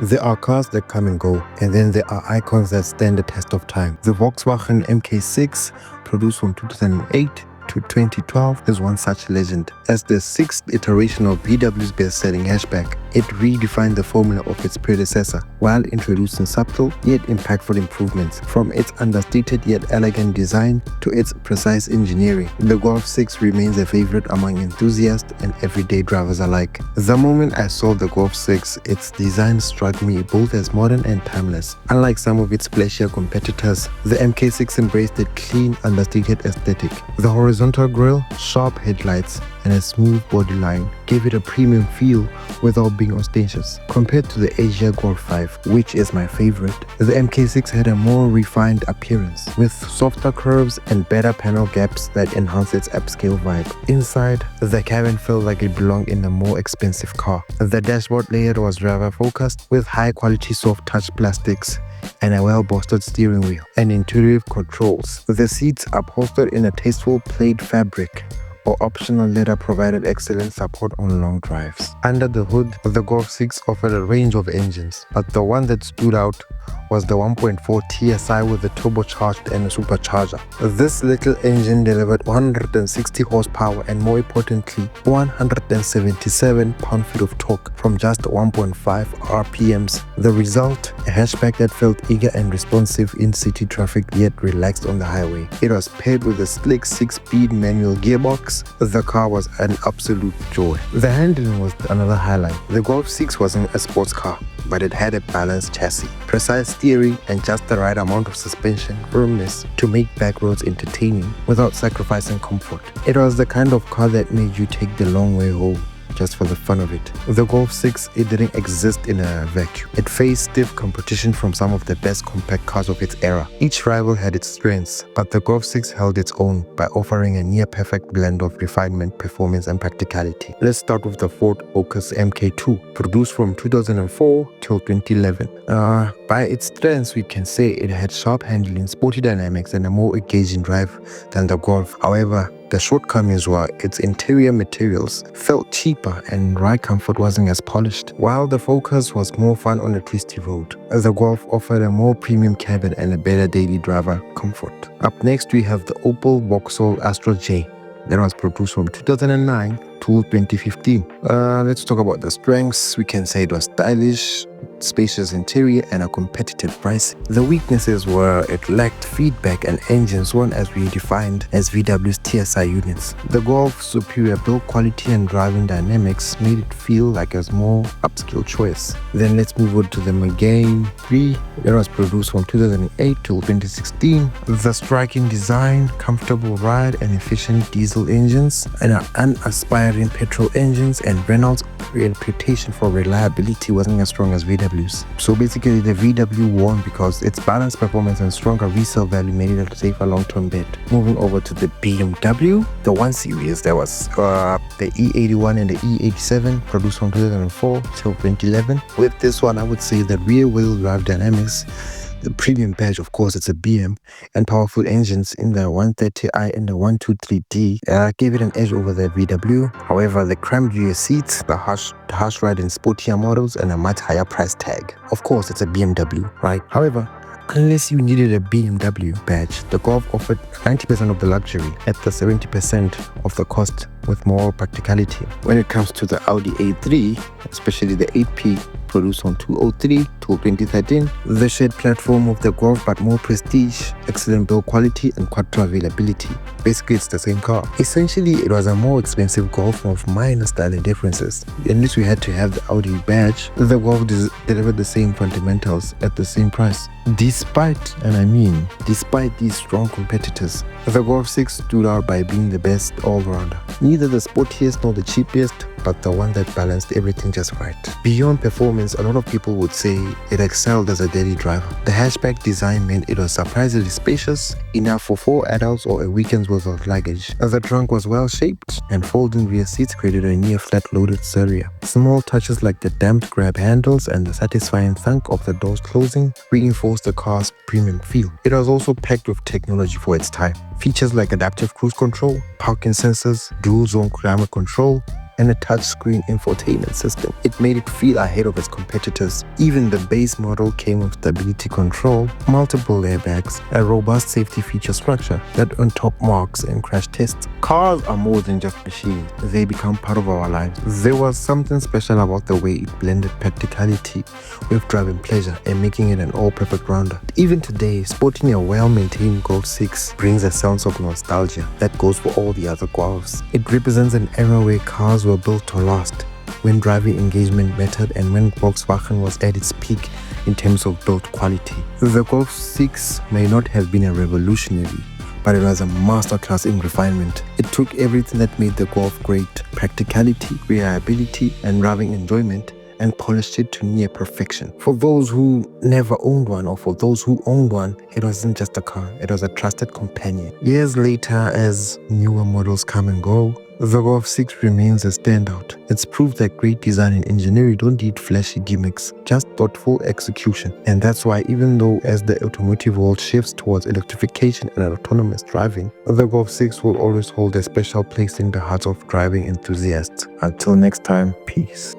There are cars that come and go, and then there are icons that stand the test of time. The Volkswagen MK6, produced from 2008 to 2012, is one such legend. As the sixth iteration of VW's best-selling hatchback, it redefined the formula of its predecessor while introducing subtle yet impactful improvements. From its understated yet elegant design to its precise engineering, the Golf 6 remains a favorite among enthusiasts and everyday drivers alike. The moment I saw the Golf 6, its design struck me both as modern and timeless. Unlike some of its flashier competitors, the MK6 embraced a clean, understated aesthetic. The horizontal grille, sharp headlights, and a smooth bodyline gave it a premium feel without being ostentatious. Compared to the Asia Golf 5, which is my favorite, the MK6 had a more refined appearance, with softer curves and better panel gaps that enhance its upscale vibe. Inside, the cabin felt like it belonged in a more expensive car. The dashboard layout was driver-focused, with high-quality soft-touch plastics and a well-bolstered steering wheel and intuitive controls. The seats upholstered in a tasteful plaid fabric or optional leather provided excellent support on long drives. Under the hood, the Golf 6 offered a range of engines, but the one that stood out was the 1.4 TSI with a turbocharged and a supercharger. This little engine delivered 160 horsepower and, more importantly, 177 pound-feet of torque from just 1.5 RPMs. The result, a hatchback that felt eager and responsive in city traffic yet relaxed on the highway. It was paired with a slick 6-speed manual gearbox. The car was an absolute joy. The handling was another highlight. The Golf 6 wasn't a sports car, but it had a balanced chassis, precise steering, and just the right amount of suspension firmness to make back roads entertaining without sacrificing comfort. It was the kind of car that made you take the long way home just for the fun of it. The Golf 6, it didn't exist in a vacuum. It faced stiff competition from some of the best compact cars of its era. Each rival had its strengths, but the Golf 6 held its own by offering a near-perfect blend of refinement, performance, and practicality. Let's start with the Ford Focus MK2, produced from 2004 till 2011. By its strengths, we can say it had sharp handling, sporty dynamics, and a more engaging drive than the Golf. However, the shortcomings were its interior materials felt cheaper and ride comfort wasn't as polished. While the Focus was more fun on a twisty road, the Golf offered a more premium cabin and a better daily driver comfort. Up next, we have the Opel Vauxhall Astra J that was produced from 2009 to 2015. Let's talk about the strengths. We can say it was stylish, spacious interior, and a competitive price. The weaknesses were it lacked feedback and engines weren't as redefined as VW's TSI units. The Golf's superior build quality and driving dynamics made it feel like a more upscale choice. Then let's move on to the Megane 3 that was produced from 2008 till 2016. The striking design, comfortable ride, and efficient diesel engines, and unaspiring petrol engines, and Renault's reputation for reliability wasn't as strong as VW's. So basically, the VW won because its balanced performance and stronger resale value made it a safer long-term bet. Moving over to the BMW, the 1 Series, there was the E81 and the E87, produced from 2004 till 2011. With this one, I would say that rear-wheel drive dynamics, the premium badge, of course, it's a BM, and powerful engines in the 130i and the 123D gave it an edge over the VW. However, the cramped rear seats, the harsh ride in sportier models, and a much higher price tag. Of course, it's a BMW, right? However, unless you needed a BMW badge, the Golf offered 90% of the luxury at the 70% of the cost with more practicality. When it comes to the Audi A3, especially the 8P, produced from 2003 to 2013, the shared platform of the Golf but more prestige, excellent build quality, and quattro availability. Basically, it's the same car. Essentially, it was a more expensive Golf of minor styling differences. Unless we had to have the Audi badge, the Golf delivered the same fundamentals at the same price. Despite these strong competitors, the Golf 6 stood out by being the best all-rounder. Neither the sportiest nor the cheapest, but the one that balanced everything just right. Beyond performance, a lot of people would say it excelled as a daily driver. The hatchback design meant it was surprisingly spacious, enough for 4 adults or a weekend's worth of luggage. The trunk was well shaped, and folding rear seats created a near flat loaded area. Small touches like the damped grab handles and the satisfying thunk of the doors closing reinforced the car's premium feel. It was also packed with technology for its time. Features like adaptive cruise control, parking sensors, dual zone climate control, and a touchscreen infotainment system. It made it feel ahead of its competitors. Even the base model came with stability control, multiple airbags, a robust safety feature structure that on top marks and crash tests. Cars are more than just machines. They become part of our lives. There was something special about the way it blended practicality with driving pleasure and making it an all-perfect rounder. Even today, sporting a well-maintained Golf 6 brings a sense of nostalgia that goes for all the other Golfs. It represents an era where cars were built to last, when driving engagement mattered, and when Volkswagen was at its peak in terms of build quality. The Golf 6 may not have been a revolutionary, but it was a masterclass in refinement. It took everything that made the Golf great, practicality, reliability, and driving enjoyment, and polished it to near perfection. For those who never owned one, or for those who owned one, it wasn't just a car, it was a trusted companion. Years later, as newer models come and go, the Golf 6 remains a standout. It's proof that great design and engineering don't need flashy gimmicks, just thoughtful execution. And that's why, even though as the automotive world shifts towards electrification and autonomous driving, the Golf 6 will always hold a special place in the hearts of driving enthusiasts. Until next time, peace.